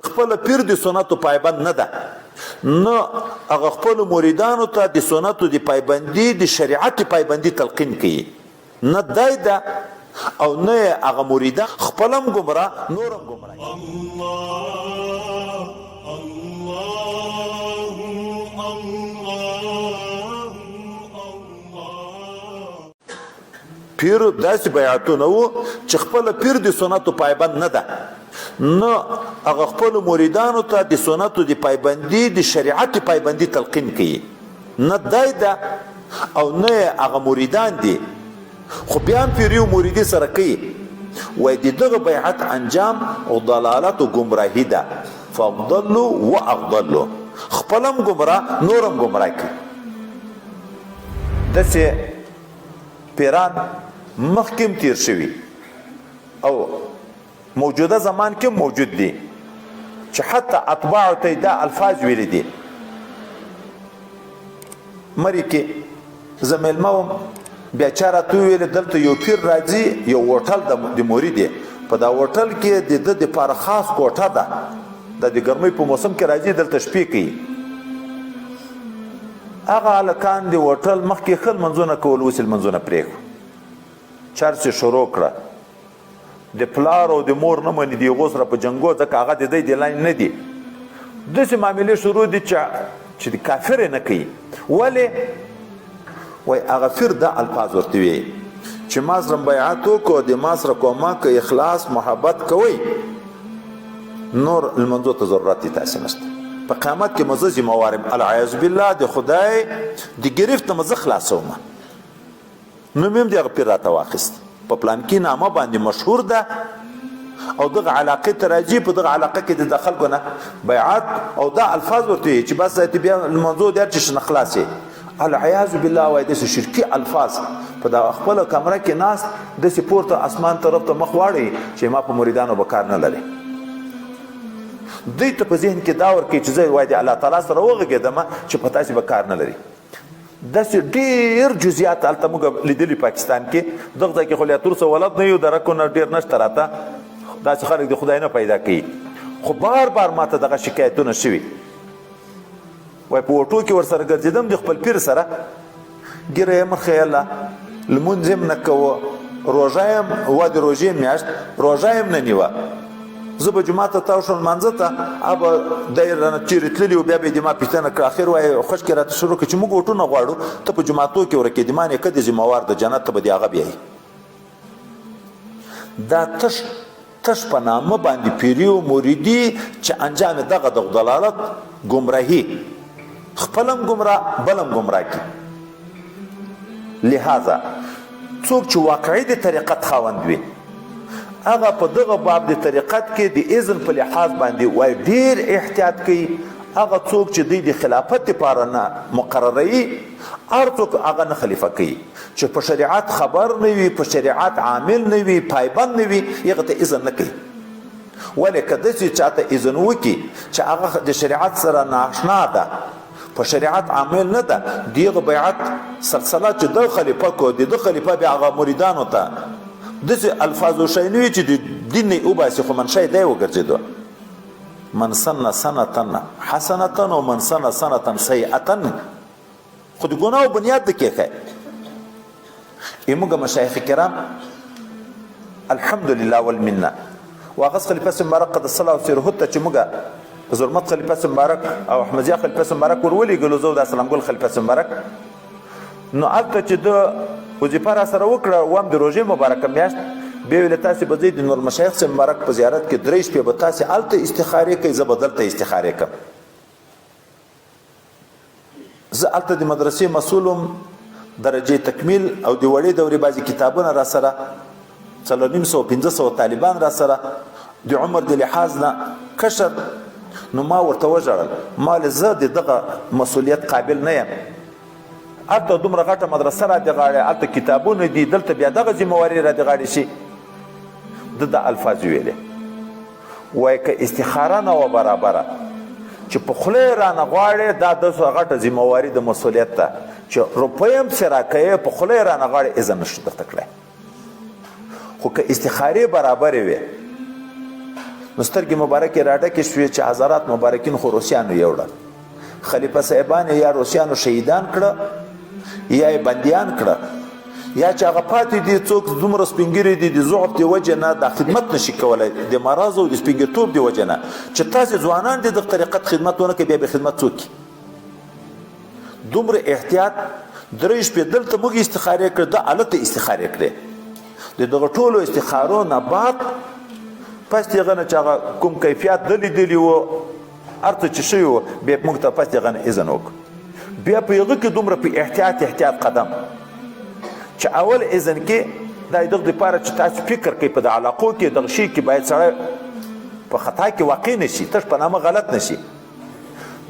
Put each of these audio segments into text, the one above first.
خپل پیر د سنتو پایبند نه ده، نه هغه خپل مریدانو ته د سنتو د پایبندي د شریعت پایبندي تلقین کوي، نه دای ده او نه هغه مریدان خپلم ګمراه نورم ګمراه. پیر داسې بیعتونه وو چې خپل پیر د سنتو پایبند نه ده، نه هغه خپل مریدانو ته د سنتو د پایبندي د شریعت پایبندي تلقین کوي، نه دای ده او نه هغه مریدان دي، خو بیا هم پیری او مریدي سره کوي. وای د دغه بیعت انجام او ضلالت او گمراهی ده، فضلوا واضلوا، خپلم گمراه نورم گمراه کوي. دسه پیران مخکم تیر شوی او موجوده زمان کې موجود دي چې حتی اتباع ته دا الفاظ ویل دي. مری کې زمیلمو بیا چاره تو ویل دلته یو پیر راځي، یو هوټل د مرید په دا هوټل کې د لپاره خاص کوټه ده، د ګرمۍ په موسم کې راځي دلته شپې کوي. هغه هلکان د هوټل مخکې ښه لمنځونه کول، اوس یې لمنځونه پرېږدو، چرس یې شروع کړه. د پلار او د مور نه مني د هغو سره په جنګو، ځکه هغه د دی د لاین نه دي. داسې معاملې شروع دي چې د کافر یې نه کوي. ولې؟ وایي هغه فر دا الفاظ ورته وایي چې ما سره بیعت وکړو، د ما سره کومک اخلاص محبت کوئ، نور لمنځو ته ضرورت یې تاسې نشته. په قیامت کې مزه ذمهوار یم، العیاذ بالله، د خدای د ګرفت نه مزه خلاصوم. نو مې هم د هغه پیر راته واخیست، په پلان کې نامه باندې مشهور ده او دغه علاقې ته راځي، په دغه علاقه کې د خلکو نه بیعت او دا الفاظ ورته وایي چې بس بیا لمنځو دی چې نه خلاصې. العیاذ بالله، وایي داسې شرکي الفاظ په دا خپله کمره کې ناست داسې پورته اسمان طرف ته مخ واړوي چې ما په مریدانو به کار نه لري. دوی ته په ذهن کې دا ورکوي چې زه وایي د الله تعالی سره وغږېدم چې په تاسې به کار نه لري. داسې ډېر جزئیات هلته موږ لیدلي پاکستان کې، دغه ځای کې خو لیاتور څه ولد نه یو، درکو نه ډېر نشته راته، داسې خلک د خدای نه پیدا کوي. خو بار بار ماته دغه شکایتونه شوي. وایي په اوټو کې ورسره ګرځېدم د خپل پیر سره، ګیره یې مخې یله لمونځ یې نه کوه، روژه یې وا د روژې میاشت روژه یې نه نیوه. زه به جومات ته تاو شم لمانځه ته، ابه دی رانه چیرې تللي و، بیا به یې د ما پوښتنه کړه. اخر وایي خوشکې راته شروع کړه چې موږ اوټونه غواړو، ته په جوماتو کې ورکې د ما نیکه د ذمهوار د جنت ته به د هغه بیایي. دا تش په نامه باندې پیري او مریدي چې انجام دغه د ضلالت ګمراهي، خپلم ګمراه بلم ګمراه کړي. لہذا څوک چې واقعي د طریقت خاوند وي، هغه په دغه باب د طریقت کې د اذن په لحاظ باندې وایي ډېر احتیاط کوي. هغه څوک چې دوی د خلافت لپاره نه مقرروي، هر څوک هغه نه خلیفه کوي چې په شریعت خبر نه وي، په شریعت عامل نه وي، پایبند نه وي، هغه ته اذن نه کوي. ولې که داسې چاته اذن وکړي چې هغه د شریعت سره نااشنا ده، په شریعت عامل نه ده، د هغه بیعت سلسله چې د خلیفه کو، د خلیفه بیا هغه مریدانو ته داسې الفاظو شی نه وي چې د دین نه یې وباسي، خو منشی دی وګرځېدو. من سن سنة حسنة ومن سن سنة سیئة، خو د ګناه بنیاد د کېښی. موږ مشایخ کرام الحمدلله والمنه واغس خلیفه مبارک قدس الله سره ته چې موږ ظلمت خلیفه مبارک او احمدیه خلیفه مبارک ورولېږلو، زه د سلام ګل خلیفه مبارک، نو هلته چې د وظیفه را سره وکړه وم د روژې مبارکه میاشت، بیا ویل تاسې به ځئ د نور مشایخ صاحب مبارک په زیارت کې 3 شپې به تاسې هلته استخارې کوئ، زه به دلته استخارې کوم. زه هلته د مدرسې مسؤل وم، درجې تکمیل او د وړې دورې بعضې کتابونه را سره، 450 طالبان را سره، د عمر د لحاظ نه کشر. نو ما ورته وژړل، ما ویل زه د دغه مسؤلیت قابل نه یم، هلته دومره غټه مدرسه را دې غاړې، هلته کتابونه دي، دلته بیا دغه ذمهواري را دې غاړې شي. د الفاظ ویلې وایي که استخاره نه وه برابره چې په خوله یې رانه غواړې، دا داسې غټه ذمهواري د مسؤلیت ده چې روپۍ هم پسې راکوې، په خوله یې رانه غواړې، اذن نشو درته کړی. خو که استخارې برابرې وې نو سترګې مبارکې راډکې شوې چې حضرات مبارکین خو روسیانو یوړل خلیفه صاحبان یا روسیانو شهیدان کړه یا یې بندیان کړه یا چې هغه پاتې دي څوک دومره سپینګیري دي د ضعف د وجې نه دا خدمت نشي کولی د مرض او د سپینګیرتوب د وجې نه چې تاسې ځوانان دي دغه طریقت خدمت ونه کوي بیا به خدمت څوک کوي دومره احتیاط درې شپې دلته موږ استخارې کړې ده هلته استخارې کړې د دغه ټولو استخارو نه بعد پس د هغه نه چې هغه کوم کیفیت ده لیدلي وو هر څه چې شوي وو بیا موږ ته پس د هغه نه اذن وکړو بیا په هغه کې دومره په احتیاط قدم چې اول اذن کې دا دغه دپاره چې تاسو فکر کوئ په د علاقو کې دغه شي کې باید سړی په خطا کې واقع نشي تش په نامه غلط نشي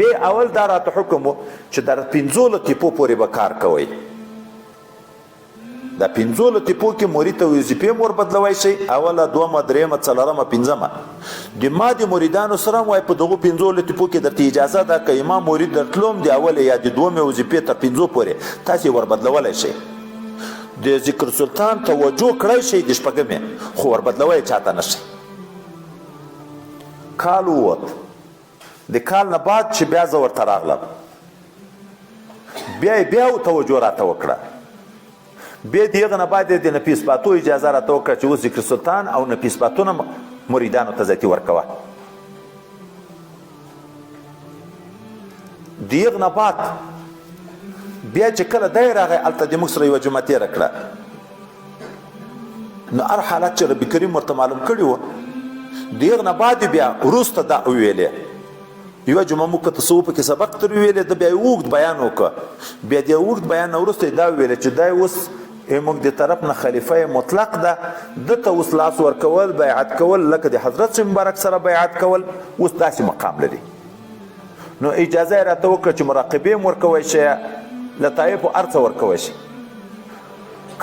بیا اول دا راته حکم و چې در 15 ټیپو پورې به کار کوئ دا 15 ټیپو کې مرید ته وظیفې ور بدلوی شي اوله دومه درېمه څلورمه پنځمه د ما د مریدانو سره وای په دغه 15 ټیپو کې درته اجازه ده که ما مرید درتلوم د اوله یا د دومه وظیفې تر 15 پورې تاسې ور بدلولی شئ د ذکر سلطان توجه کړی شي د شپږمې خو ور بدلوی چاته نشي کال ووت د کال نه بعد چې بیا زه ورته راغلم بیا توجه راته وکړه بیا د هغه نه بعد د نفیس پاتو اجازه راته وکړه چې اوس ذکر سلطان او نفیس پاتونه مریدانو ته ذاتي ورکوه د هغه نه بعد بیا چې کله دی راغی هلته د موږ سره یوه جمعه تېره کړه نو هر حالت چې ربي کریم ورته معلوم کړي وو د هغه نه بعد بیا وروسته دا وویلې یوه جمعه موږ که تصوفو کې سبق تر وویلې ده بیا یې اوږد بیان وکړه بیا د اوږد بیان نه وروسته یې دا وویلې چې دا اوس موږ د طرف نه خلیفه مطلق ده ده ته اوس لاس ورکول بیعت کول لکه د حضرت مبارک سره بیعت کول اوس داسې مقام لري نو اجازه یې راته وکړه چې مراقبې هم ورکوی شي لطایفو هر څه ورکوی شي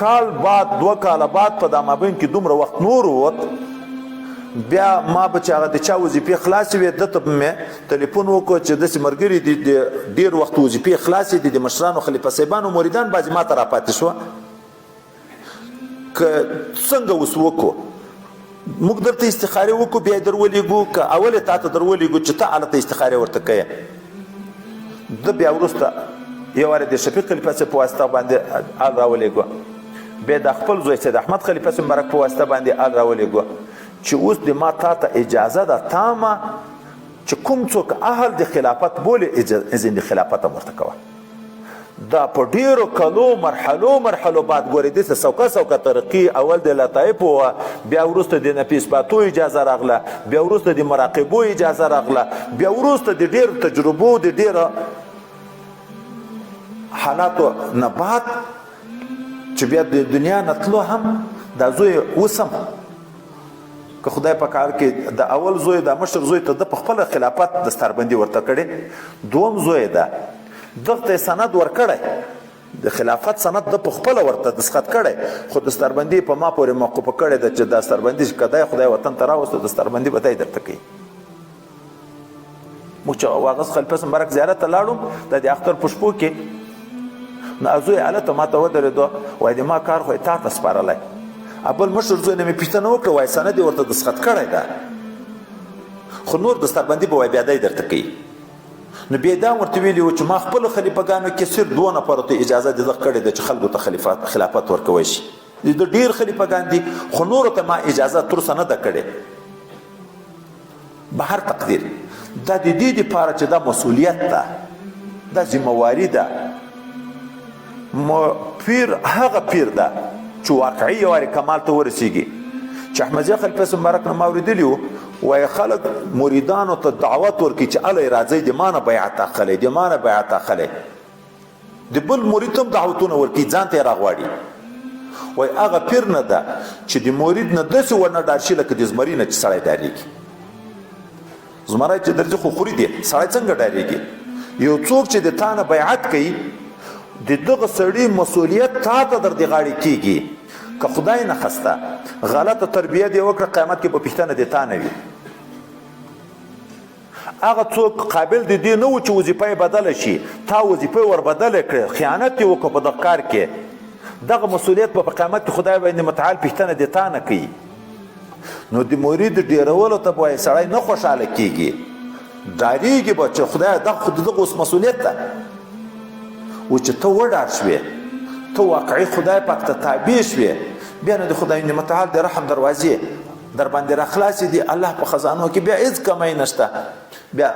کال بعد 2 کاله بعد په دا مابین کې دومره وخت نور ووت بیا ما به چې هغه د چا وظیفې خلاصې وې ده ته به مې تلیفون وکړو چې داسې ملګري دي د ډېر وخت وظیفې خلاصې دي د مشرانو خلیفه صاحبانو مریدان بعضې ما ته راپاتې شوه که څنګه اوس وکړو موږ درته استخارې وکړو بیا یې در ولېږو که اول یې تا ته در ولېږو چې ته هلته استخارې ورته کوې ده بیا وروسته یو وارې د شفیق خلیفه صاحب په واسطه باندې آل راولېږو بیا د خپل زوی سید احمد خلیفه صاحب مبارک په واسطه باندې آل راولېږو چې اوس د ما تا ته اجازه ده تامه چې کوم څوک اهل د خلافت بولې اذن د خلافت هم ورته کوه دا په ډېرو کلو مرحلو بعد ګورې داسې سوکه ترقي اول د لطایفو وه بیا وروسته د نفیس پاتو اجازه راغله بیا وروسته د مراقبو اجازه راغله بیا وروسته د ډېرو تجربو د ډېرو حالاتو نه بعد چې بیا د دنیا نه تلو هم دا زوی اوس هم که خدای په کار کې د اول زوی د مشر زوی ته د په خپله خلافت دستاربندي ورته کړې دوم زوی ده دغه ته سند ورکړی د خلافت سند د په خپله ورته دستخط کړی خو دستاربندي په ما پورې موقوفه کړې ده چې دستاربندي چې که دی خدای وطن ته راوسته دستاربندي به دی درته کوي موږ چې واغس خلیفه مبارک زیارت ته لاړو د د اختر په شپو کې نو زوی هلته ما ته ودرېدو وایي د ما کار خو یې تا ته سپارلی بل مشر زوی نه مې پوښتنه وکړه وایي سند یې ورته دستخط کړی ده خو نور دستاربندي به وایي بیا دی درته کوي نو بیا دا ورته ویلي و چې ما خپلو خلیفګانو کې صرف 2 نفرو ته اجازه دغه کړې ده چې خلکو ته خلافت ورکوی شي د ډېر خلیفګان دي خو نورو ته ما اجازه تر اوسه نه ده کړې به هر تقدیر دا د دې دپاره چې دا مسؤلیت ده دا ذمهواري ده پیر هغه پیر ده چې واقعي یو وارې کمال ته ورسیږي چې احمدزي خلیفه مبارک نه ما اورېدلي وو وایي خلک مریدانو ته دعوت ورکړي چې الی راځئ د ما نه بیعت اخلئ د ما نه بیعت اخلئ د بل مرید ته هم دعوتونه ورکړي ځان ته یې راغواړي وایي هغه پیر نه ده چې د مرید نه داسې ورنه ډار شي لکه د زمري نه چې سړی ډارېږي زمری چې درځي خو خوري دی سړی څنګه ډارېږي یو څوک چې د تا نه بیعت کوي د دغه سړي مسؤلیت تا ته در د غاړې کېږي که خدای نه خسته غلطه تربیه دې وکړه قیامت کې به پوښتنه د تا نه وي هغه څوک قابل د دې نه و چې وظیفه یې بدله شي تا وظیفه ور بدله کړې خیانت یې وکړه په دغه کار کې دغه مسؤلیت به په قیامت کې خدای باندې متعال پوښتنه د تا نه کوي نو د مرید ډیرولو ته به سړی نه خوشحاله کیږي، ډاریږي به چې خدای دا خو دغه اوس مسؤلیت ده. و چې ته وډار شوې، ته واقعي خدای پاک ته تابع شوې، بیا نو د خدای متعال د رحم دروازې در باندې راخلاصې دي. الله په خزانو کې بیا هېڅ کمی نشته. بیا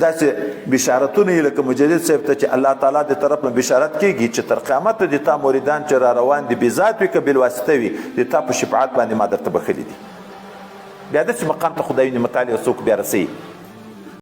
داسې بشارتونه یې لکه مجدد صاحب ته چې الله تعالی د طرف نه بشارت کېږي چې تر قیامته د تا مریدان چې را روان دي بذات وي که بالواسطه وي، د تا په شفاعت باندې ما درته بخلي دي. بیا داسې مقام ته خدای متعال یو څوک بیا رسوي.